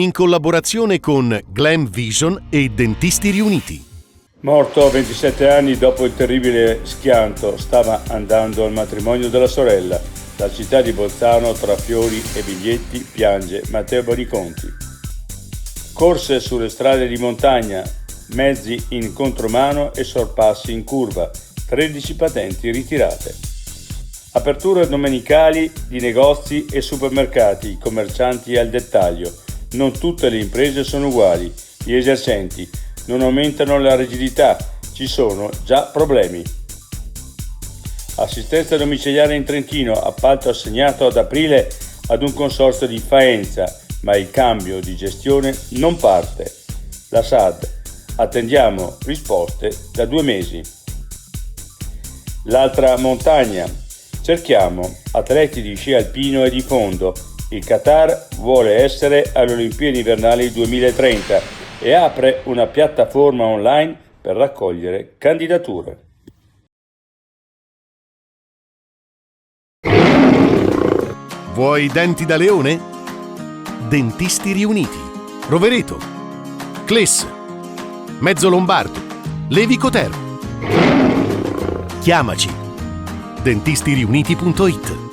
in collaborazione con Glam Vision e Dentisti Riuniti. Morto a 27 anni dopo il terribile schianto, stava andando al matrimonio della sorella. La città di Bolzano, tra fiori e biglietti, piange Matteo Boniconti. Corse sulle strade di montagna, mezzi in contromano e sorpassi in curva, 13 patenti ritirate. Aperture domenicali di negozi e supermercati, commercianti al dettaglio. Non tutte le imprese sono uguali. Gli esercenti non aumentano la rigidità, ci sono già problemi. Assistenza domiciliare in Trentino, appalto assegnato ad aprile ad un consorzio di Faenza, ma il cambio di gestione non parte. La SAD, attendiamo risposte da 2 mesi. L'altra montagna, cerchiamo atleti di sci alpino e di fondo. Il Qatar vuole essere alle Olimpiadi invernali 2030 e apre una piattaforma online per raccogliere candidature. Vuoi denti da leone? Dentisti Riuniti, Rovereto, Cles, Mezzo Lombardo, Levico Terme. Chiamaci. dentistiriuniti.it